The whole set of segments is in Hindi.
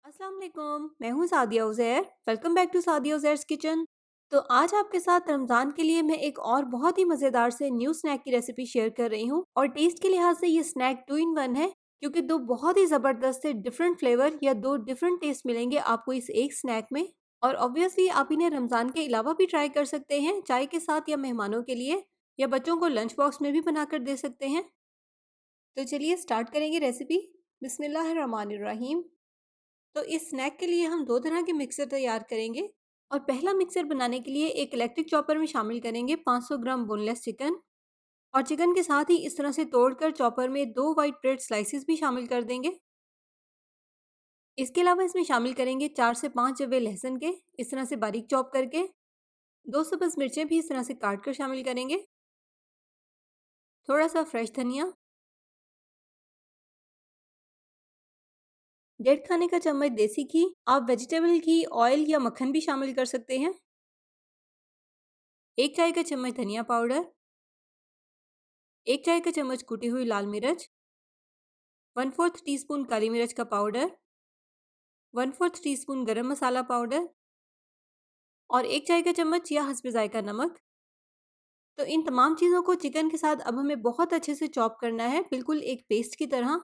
अस्सलाम वालेकुम, मैं हूँ Sadia Uzair. Welcome back to Sadia Uzair's kitchen. तो आज आपके साथ रमज़ान के लिए मैं एक और बहुत ही मज़ेदार से न्यू स्नैक की रेसिपी शेयर कर रही हूँ और टेस्ट के लिहाज से ये स्नैक 2 इन 1 है, क्योंकि दो बहुत ही ज़बरदस्त से डिफरेंट फ्लेवर या दो डिफरेंट टेस्ट मिलेंगे आपको इस एक स्नैक में। और ऑब्वियसली आप इन्हें रमज़ान के अलावा भी ट्राई कर सकते हैं, चाय के साथ या मेहमानों के लिए, या बच्चों को लंच बॉक्स में भी बनाकर दे सकते हैं। तो चलिए स्टार्ट करेंगे रेसिपी। बिस्मिल्लाहिर्रहमानिर्रहीम। तो इस स्नैक के लिए हम दो तरह के मिक्सर तैयार करेंगे। और पहला मिक्सर बनाने के लिए एक इलेक्ट्रिक चॉपर में शामिल करेंगे 500 ग्राम बोनलेस चिकन। और चिकन के साथ ही इस तरह से तोड़कर चॉपर में दो वाइट ब्रेड स्लाइसिस भी शामिल कर देंगे। इसके अलावा इसमें शामिल करेंगे 4 से 5 जवे लहसुन के, इस तरह से बारीक चॉप करके। 2 सब्ज मिर्चें भी इस तरह से काट कर शामिल करेंगे। थोड़ा सा फ्रेश धनिया, 1.5 खाने का चम्मच देसी घी, आप वेजिटेबल घी, ऑयल या मक्खन भी शामिल कर सकते हैं। 1 चाय का चम्मच धनिया पाउडर, 1 चाय का चम्मच कुटी हुई लाल मिर्च, 1/4 टीस्पून काली मिर्च का पाउडर, 1/4 टीस्पून गरम मसाला पाउडर और 1 चाय का चम्मच या हस्ब जायका नमक। तो इन तमाम चीज़ों को चिकन के साथ अब हमें बहुत अच्छे से चॉप करना है, बिल्कुल एक पेस्ट की तरह।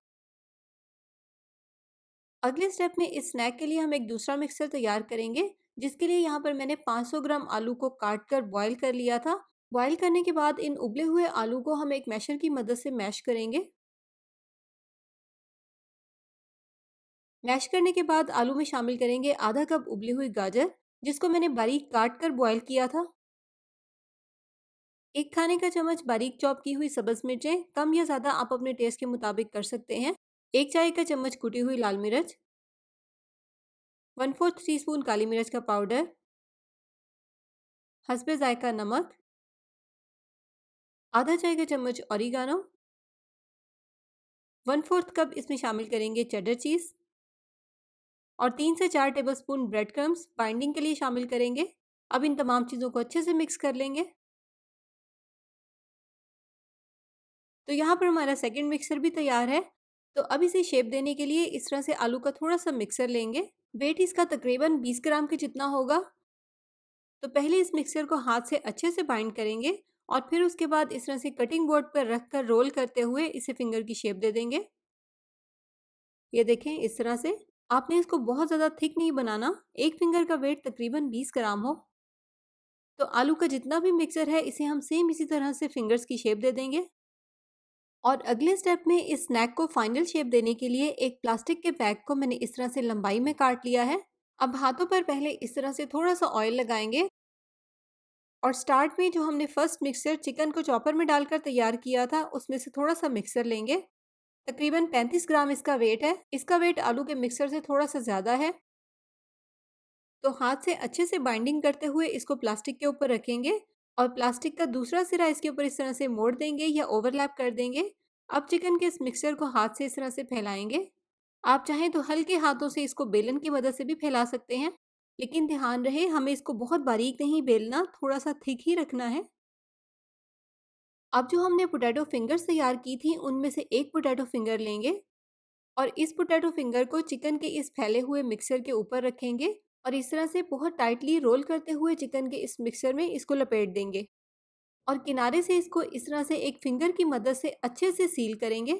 अगले स्टेप में इस स्नैक के लिए हम एक दूसरा मिक्सर तैयार करेंगे, जिसके लिए यहाँ पर मैंने 500 ग्राम आलू को काट कर बॉयल कर लिया था। बॉयल करने के बाद इन उबले हुए आलू को हम एक मैशर की मदद से मैश करेंगे। मैश करने के बाद आलू में शामिल करेंगे आधा कप उबली हुई गाजर, जिसको मैंने बारीक काट कर बॉयल किया था। 1 खाने का चम्मच बारीक चॉप की हुई सब्ज मिर्चें, कम या ज़्यादा आप अपने टेस्ट के मुताबिक कर सकते हैं। 1 चाय का चम्मच कुटी हुई लाल मिर्च, 1/4 टीस्पून काली मिर्च का पाउडर, हस्बे जायका नमक, आधा चाय का चम्मच ऑरिगानो, 1/4 कप इसमें शामिल करेंगे चेडर चीज़ और 3 से 4 टेबलस्पून ब्रेड क्रम्स बाइंडिंग के लिए शामिल करेंगे। अब इन तमाम चीज़ों को अच्छे से मिक्स कर लेंगे। तो यहाँ पर हमारा सेकंड मिक्सर भी तैयार है। तो अब इसे शेप देने के लिए इस तरह से आलू का थोड़ा सा मिक्सर लेंगे। वेट इसका तकरीबन 20 ग्राम के जितना होगा। तो पहले इस मिक्सर को हाथ से अच्छे से बाइंड करेंगे और फिर उसके बाद इस तरह से कटिंग बोर्ड पर रख कर रोल करते हुए इसे फिंगर की शेप दे देंगे। ये देखें, इस तरह से। आपने इसको बहुत ज़्यादा थिक नहीं बनाना, एक फिंगर का वेट तकरीबन 20 ग्राम हो। तो आलू का जितना भी मिक्सर है इसे हम सेम इसी तरह से फिंगर्स की शेप दे देंगे। और अगले स्टेप में इस स्नैक को फाइनल शेप देने के लिए एक प्लास्टिक के बैग को मैंने इस तरह से लंबाई में काट लिया है। अब हाथों पर पहले इस तरह से थोड़ा सा ऑयल लगाएंगे और स्टार्ट में जो हमने फर्स्ट मिक्सर चिकन को चॉपर में डालकर तैयार किया था उसमें से थोड़ा सा मिक्सर लेंगे। तकरीबन 35 ग्राम इसका वेट है। इसका वेट आलू के मिक्सर से थोड़ा सा ज़्यादा है। तो हाथ से अच्छे से बाइंडिंग करते हुए इसको प्लास्टिक के ऊपर रखेंगे और प्लास्टिक का दूसरा सिरा इसके ऊपर इस तरह से मोड़ देंगे या ओवरलैप कर देंगे। अब चिकन के इस मिक्सचर को हाथ से इस तरह से फैलाएंगे। आप चाहें तो हल्के हाथों से इसको बेलन की मदद से भी फैला सकते हैं, लेकिन ध्यान रहे हमें इसको बहुत बारीक नहीं बेलना, थोड़ा सा थिक ही रखना है। अब जो हमने पोटैटो फिंगर्स तैयार की थी उनमें से एक पोटैटो फिंगर लेंगे और इस पोटैटो फिंगर को चिकन के इस फैले हुए मिक्सर के ऊपर रखेंगे और इस तरह से बहुत टाइटली रोल करते हुए चिकन के इस मिक्सर में इसको लपेट देंगे और किनारे से इसको इस तरह से एक फिंगर की मदद से अच्छे से सील करेंगे।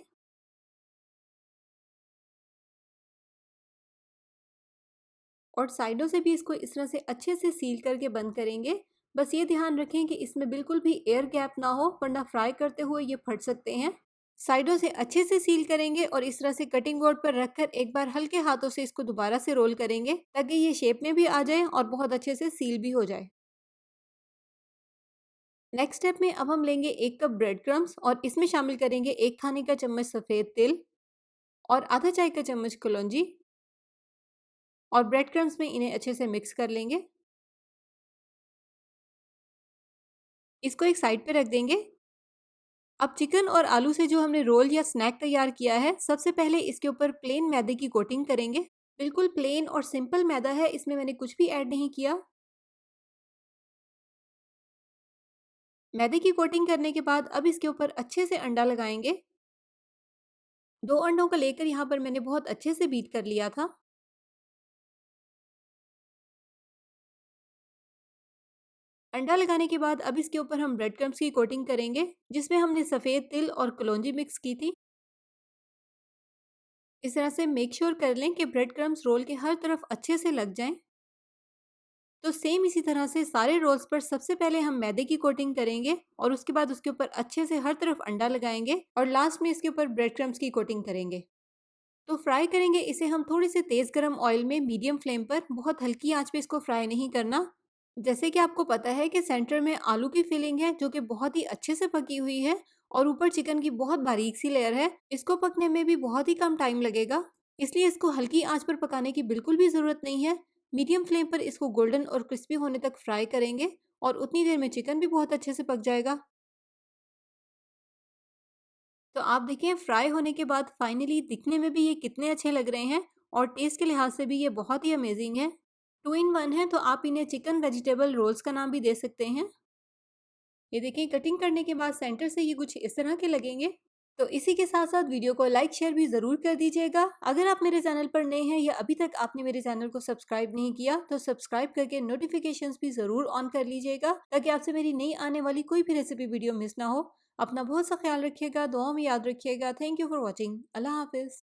और साइडों से भी इसको इस तरह से अच्छे से सील करके बंद करेंगे। बस ये ध्यान रखें कि इसमें बिल्कुल भी एयर गैप ना हो, वरना फ्राई करते हुए ये फट सकते हैं। साइडों से अच्छे से सील करेंगे और इस तरह से कटिंग बोर्ड पर रखकर एक बार हल्के हाथों से इसको दोबारा से रोल करेंगे ताकि ये शेप में भी आ जाए और बहुत अच्छे से सील भी हो जाए। नेक्स्ट स्टेप में अब हम लेंगे 1 कप ब्रेड क्रम्स और इसमें शामिल करेंगे 1 खाने का चम्मच सफ़ेद तिल और आधा चाय का चम्मच कलौंजी और ब्रेड क्रम्स में इन्हें अच्छे से मिक्स कर लेंगे। इसको एक साइड पे रख देंगे। अब चिकन और आलू से जो हमने रोल या स्नैक तैयार किया है, सबसे पहले इसके ऊपर प्लेन मैदे की कोटिंग करेंगे। बिल्कुल प्लेन और सिंपल मैदा है, इसमें मैंने कुछ भी ऐड नहीं किया। मैदे की कोटिंग करने के बाद अब इसके ऊपर अच्छे से अंडा लगाएंगे। 2 अंडों को लेकर यहाँ पर मैंने बहुत अच्छे से बीट कर लिया था। अंडा लगाने के बाद अब इसके ऊपर हम ब्रेड क्रम्स की कोटिंग करेंगे, जिसमें हमने सफ़ेद तिल और कलौंजी मिक्स की थी। इस तरह से मेक श्योर कर लें कि ब्रेड क्रम्स रोल के हर तरफ अच्छे से लग जाएं। तो सेम इसी तरह से सारे रोल्स पर सबसे पहले हम मैदे की कोटिंग करेंगे और उसके बाद उसके ऊपर अच्छे से हर तरफ अंडा लगाएंगे और लास्ट में इसके ऊपर ब्रेड क्रम्स की कोटिंग करेंगे। तो फ्राई करेंगे इसे हम थोड़ी से तेज़ गरम ऑयल में मीडियम फ्लेम पर, बहुत हल्की आंच पे इसको फ्राई नहीं करना। जैसे कि आपको पता है कि सेंटर में आलू की फिलिंग है जो कि बहुत ही अच्छे से पकी हुई है और ऊपर चिकन की बहुत बारीक सी लेयर है। इसको पकने में भी बहुत ही कम टाइम लगेगा, इसलिए इसको हल्की आंच पर पकाने की बिल्कुल भी ज़रूरत नहीं है। मीडियम फ्लेम पर इसको गोल्डन और क्रिस्पी होने तक फ्राई करेंगे और उतनी देर में चिकन भी बहुत अच्छे से पक जाएगा। तो आप देखिए फ्राई होने के बाद फाइनली दिखने में भी ये कितने अच्छे लग रहे हैं और टेस्ट के लिहाज से भी ये बहुत ही अमेजिंग है। टू इन वन है, तो आप इन्हें चिकन वेजिटेबल रोल्स का नाम भी दे सकते हैं। ये देखिए कटिंग करने के बाद सेंटर से ये कुछ इस तरह के लगेंगे। तो इसी के साथ साथ वीडियो को लाइक शेयर भी ज़रूर कर दीजिएगा। अगर आप मेरे चैनल पर नए हैं या अभी तक आपने मेरे चैनल को सब्सक्राइब नहीं किया तो सब्सक्राइब करके नोटिफिकेशंस भी ज़रूर ऑन कर लीजिएगा, ताकि आपसे मेरी नई आने वाली कोई भी रेसिपी वीडियो मिस ना हो। अपना बहुत सा ख्याल रखिएगा, दुआओं में याद रखिएगा। Thank you for watching. अल्लाह हाफिज़।